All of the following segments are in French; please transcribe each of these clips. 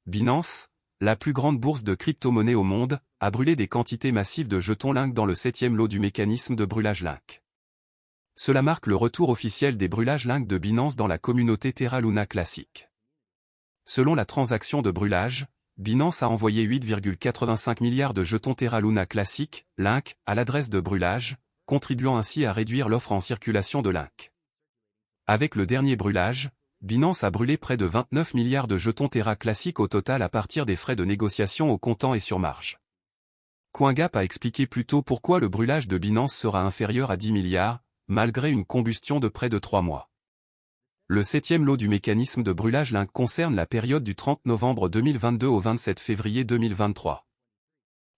Binance, la plus grande bourse de crypto-monnaies au monde, a brûlé des quantités massives de jetons Link dans le 7e lot du mécanisme de brûlage Link. Cela marque le retour officiel des brûlages Link de Binance dans la communauté Terra Luna classique. Selon la transaction de brûlage, Binance a envoyé 8,85 milliards de jetons Terra Luna classique, Link, à l'adresse de brûlage, contribuant ainsi à réduire l'offre en circulation de Link. Avec le dernier brûlage, Binance a brûlé près de 29 milliards de jetons Terra classique au total à partir des frais de négociation au comptant et sur marge. CoinGap a expliqué plus tôt pourquoi le brûlage de Binance sera inférieur à 10 milliards, malgré une combustion de près de 3 mois. Le 7e lot du mécanisme de brûlage Link concerne la période du 30 novembre 2022 au 27 février 2023.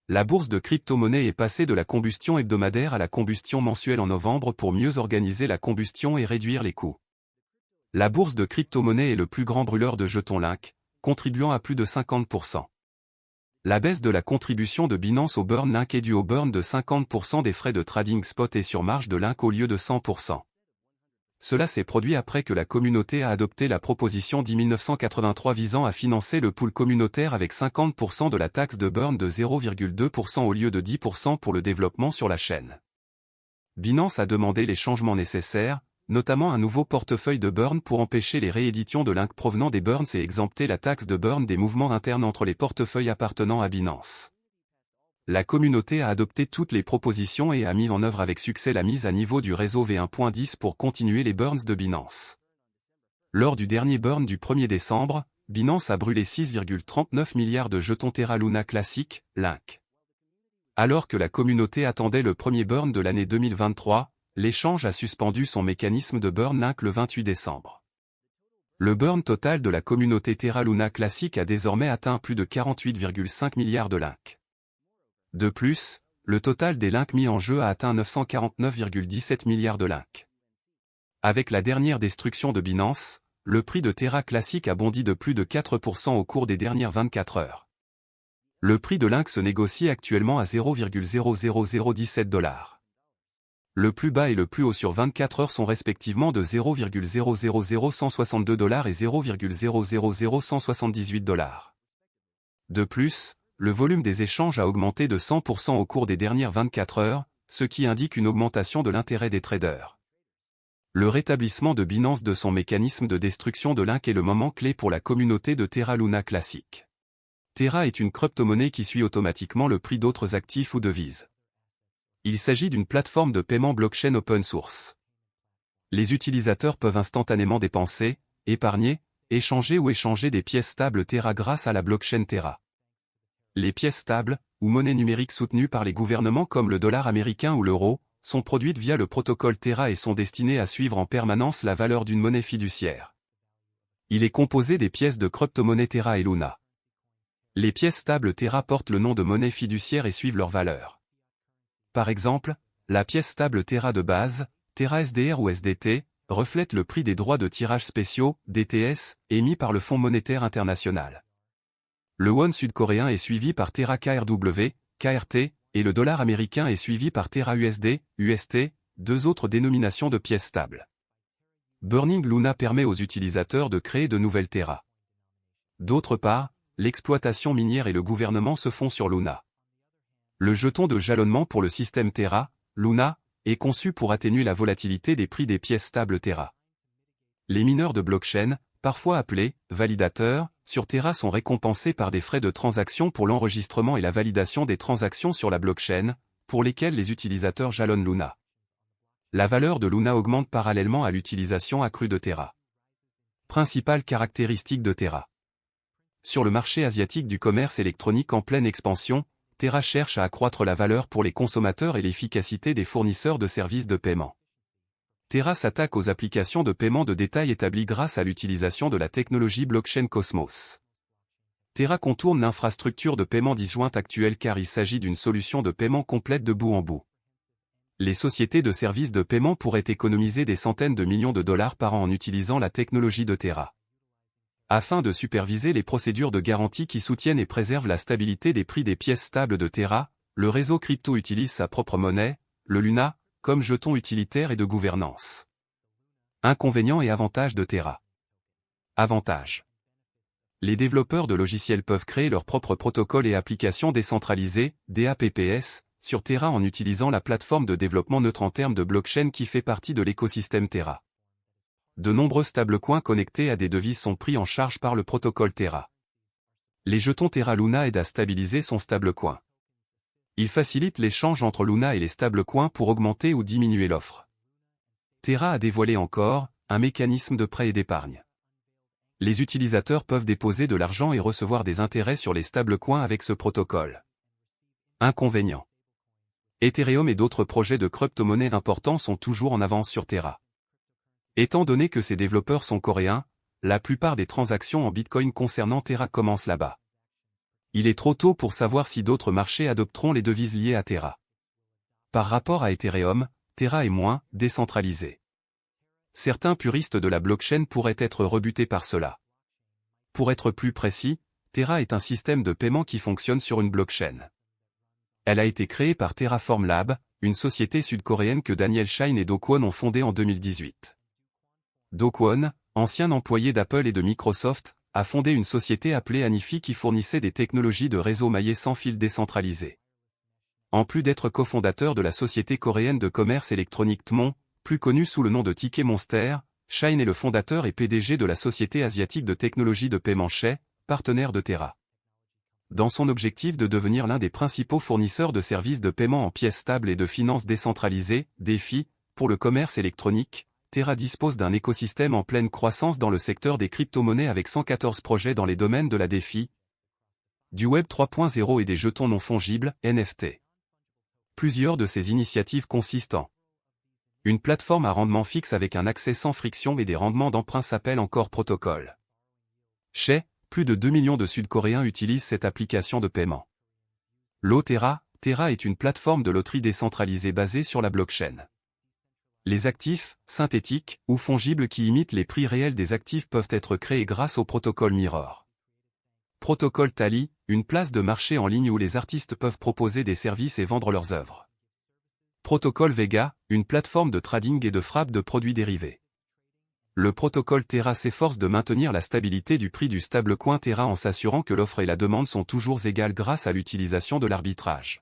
La bourse de crypto-monnaie est passée de la combustion hebdomadaire à la combustion mensuelle en novembre pour mieux organiser la combustion et réduire les coûts. La bourse de crypto-monnaie est le plus grand brûleur de jetons Link, contribuant à plus de 50%. La baisse de la contribution de Binance au burn Link est due au burn de 50% des frais de trading spot et sur marge de Link au lieu de 100%. Cela s'est produit après que la communauté a adopté la proposition 10.983 visant à financer le pool communautaire avec 50% de la taxe de burn de 0,2% au lieu de 10% pour le développement sur la chaîne. Binance a demandé les changements nécessaires, notamment un nouveau portefeuille de burn pour empêcher les rééditions de Link provenant des burns et exempter la taxe de burn des mouvements internes entre les portefeuilles appartenant à Binance. La communauté a adopté toutes les propositions et a mis en œuvre avec succès la mise à niveau du réseau V1.10 pour continuer les burns de Binance. Lors du dernier burn du 1er décembre, Binance a brûlé 6,39 milliards de jetons Terra Luna classique, Link. Alors que la communauté attendait le premier burn de l'année 2023, l'échange a suspendu son mécanisme de burn Link le 28 décembre. Le burn total de la communauté Terra Luna classique a désormais atteint plus de 48,5 milliards de Link. De plus, le total des Link mis en jeu a atteint 949,17 milliards de Link. Avec la dernière destruction de Binance, le prix de Terra classique a bondi de plus de 4% au cours des dernières 24 heures. Le prix de Link se négocie actuellement à 0,00017 $. Le plus bas et le plus haut sur 24 heures sont respectivement de 0,000162 $ et 0,000178 $. De plus, le volume des échanges a augmenté de 100% au cours des dernières 24 heures, ce qui indique une augmentation de l'intérêt des traders. Le rétablissement de Binance de son mécanisme de destruction de Link est le moment clé pour la communauté de Terra Luna classique. Terra est une crypto-monnaie qui suit automatiquement le prix d'autres actifs ou devises. Il s'agit d'une plateforme de paiement blockchain open source. Les utilisateurs peuvent instantanément dépenser, épargner, échanger ou échanger des pièces stables Terra grâce à la blockchain Terra. Les pièces stables, ou monnaies numériques soutenues par les gouvernements comme le dollar américain ou l'euro, sont produites via le protocole Terra et sont destinées à suivre en permanence la valeur d'une monnaie fiduciaire. Il est composé des pièces de crypto-monnaie Terra et Luna. Les pièces stables Terra portent le nom de monnaie fiduciaire et suivent leur valeur. Par exemple, la pièce stable Terra de base, Terra SDR ou SDT, reflète le prix des droits de tirage spéciaux, DTS, émis par le Fonds monétaire international. Le won sud-coréen est suivi par Terra KRW, KRT, et le dollar américain est suivi par Terra USD, UST, deux autres dénominations de pièces stables. Burning Luna permet aux utilisateurs de créer de nouvelles Terra. D'autre part, l'exploitation minière et le gouvernement se font sur Luna. Le jeton de jalonnement pour le système Terra, Luna, est conçu pour atténuer la volatilité des prix des pièces stables Terra. Les mineurs de blockchain, parfois appelés validateurs, sur Terra sont récompensés par des frais de transaction pour l'enregistrement et la validation des transactions sur la blockchain, pour lesquelles les utilisateurs jalonnent Luna. La valeur de Luna augmente parallèlement à l'utilisation accrue de Terra. Principales caractéristiques de Terra. Sur le marché asiatique du commerce électronique en pleine expansion, Terra cherche à accroître la valeur pour les consommateurs et l'efficacité des fournisseurs de services de paiement. Terra s'attaque aux applications de paiement de détail établies grâce à l'utilisation de la technologie blockchain Cosmos. Terra contourne l'infrastructure de paiement disjointe actuelle car il s'agit d'une solution de paiement complète de bout en bout. Les sociétés de services de paiement pourraient économiser des centaines de millions de dollars par an en utilisant la technologie de Terra. Afin de superviser les procédures de garantie qui soutiennent et préservent la stabilité des prix des pièces stables de Terra, le réseau crypto utilise sa propre monnaie, le Luna, comme jeton utilitaire et de gouvernance. Inconvénients et avantages de Terra. Avantages. Les développeurs de logiciels peuvent créer leurs propres protocoles et applications décentralisées, DApps, sur Terra en utilisant la plateforme de développement neutre en termes de blockchain qui fait partie de l'écosystème Terra. De nombreux stablecoins connectés à des devises sont pris en charge par le protocole Terra. Les jetons Terra Luna aident à stabiliser son stablecoin. Ils facilitent l'échange entre Luna et les stablecoins pour augmenter ou diminuer l'offre. Terra a dévoilé encore un mécanisme de prêt et d'épargne. Les utilisateurs peuvent déposer de l'argent et recevoir des intérêts sur les stablecoins avec ce protocole. Inconvénient. Ethereum et d'autres projets de crypto-monnaie importants sont toujours en avance sur Terra. Étant donné que ces développeurs sont coréens, la plupart des transactions en Bitcoin concernant Terra commencent là-bas. Il est trop tôt pour savoir si d'autres marchés adopteront les devises liées à Terra. Par rapport à Ethereum, Terra est moins décentralisé. Certains puristes de la blockchain pourraient être rebutés par cela. Pour être plus précis, Terra est un système de paiement qui fonctionne sur une blockchain. Elle a été créée par Terraform Lab, une société sud-coréenne que Daniel Shine et Do Kwon ont fondée en 2018. Do Kwon, ancien employé d'Apple et de Microsoft, a fondé une société appelée Anifi qui fournissait des technologies de réseau maillé sans fil décentralisé. En plus d'être cofondateur de la société coréenne de commerce électronique Tmon, plus connue sous le nom de Ticket Monster, Shine est le fondateur et PDG de la société asiatique de technologie de paiement Shay, partenaire de Terra. Dans son objectif de devenir l'un des principaux fournisseurs de services de paiement en pièces stables et de finances décentralisées, DeFi, pour le commerce électronique, Terra dispose d'un écosystème en pleine croissance dans le secteur des crypto-monnaies avec 114 projets dans les domaines de la DeFi, du Web 3.0 et des jetons non fongibles, NFT. Plusieurs de ces initiatives consistent en une plateforme à rendement fixe avec un accès sans friction et des rendements d'emprunt s'appelle encore protocole. Shay, plus de 2 millions de Sud-Coréens utilisent cette application de paiement. Terra est une plateforme de loterie décentralisée basée sur la blockchain. Les actifs, synthétiques ou fongibles qui imitent les prix réels des actifs peuvent être créés grâce au protocole Mirror. Protocole Tally, une place de marché en ligne où les artistes peuvent proposer des services et vendre leurs œuvres. Protocole Vega, une plateforme de trading et de frappe de produits dérivés. Le protocole Terra s'efforce de maintenir la stabilité du prix du stablecoin Terra en s'assurant que l'offre et la demande sont toujours égales grâce à l'utilisation de l'arbitrage.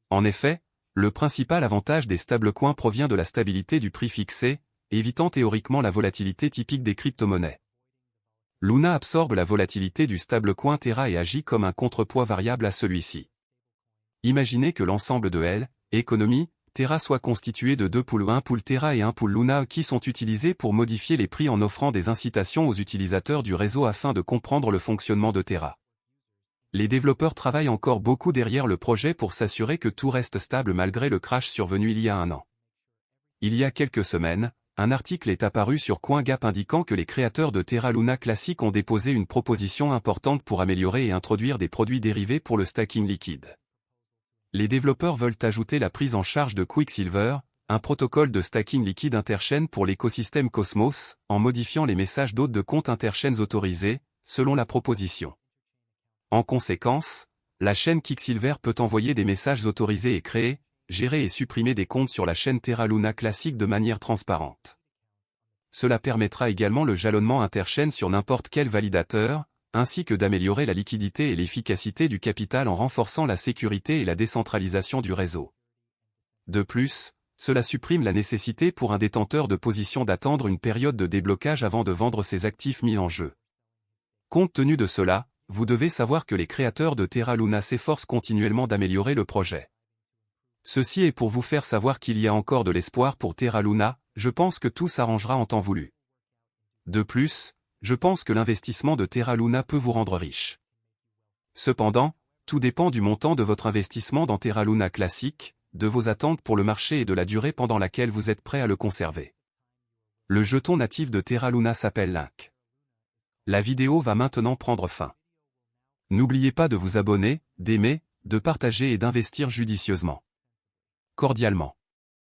En effet, le principal avantage des stablecoins provient de la stabilité du prix fixé, évitant théoriquement la volatilité typique des crypto-monnaies. Luna absorbe la volatilité du stablecoin Terra et agit comme un contrepoids variable à celui-ci. Imaginez que l'ensemble de L, économie, Terra soit constitué de deux pools, un pool Terra et un pool Luna qui sont utilisés pour modifier les prix en offrant des incitations aux utilisateurs du réseau afin de comprendre le fonctionnement de Terra. Les développeurs travaillent encore beaucoup derrière le projet pour s'assurer que tout reste stable malgré le crash survenu il y a un an. Il y a quelques semaines, un article est apparu sur CoinGap indiquant que les créateurs de Terra Luna Classic ont déposé une proposition importante pour améliorer et introduire des produits dérivés pour le stacking liquide. Les développeurs veulent ajouter la prise en charge de Quicksilver, un protocole de stacking liquide interchain pour l'écosystème Cosmos, en modifiant les messages d'hôtes de comptes interchains autorisés, selon la proposition. En conséquence, la chaîne Quicksilver peut envoyer des messages autorisés et créer, gérer et supprimer des comptes sur la chaîne Terra Luna Classic de manière transparente. Cela permettra également le jalonnement interchain sur n'importe quel validateur, ainsi que d'améliorer la liquidité et l'efficacité du capital en renforçant la sécurité et la décentralisation du réseau. De plus, cela supprime la nécessité pour un détenteur de position d'attendre une période de déblocage avant de vendre ses actifs mis en jeu. Compte tenu de cela, vous devez savoir que les créateurs de Terra Luna s'efforcent continuellement d'améliorer le projet. Ceci est pour vous faire savoir qu'il y a encore de l'espoir pour Terra Luna, je pense que tout s'arrangera en temps voulu. De plus, je pense que l'investissement de Terra Luna peut vous rendre riche. Cependant, tout dépend du montant de votre investissement dans Terra Luna Classic, de vos attentes pour le marché et de la durée pendant laquelle vous êtes prêt à le conserver. Le jeton natif de Terra Luna s'appelle Link. La vidéo va maintenant prendre fin. N'oubliez pas de vous abonner, d'aimer, de partager et d'investir judicieusement. Cordialement.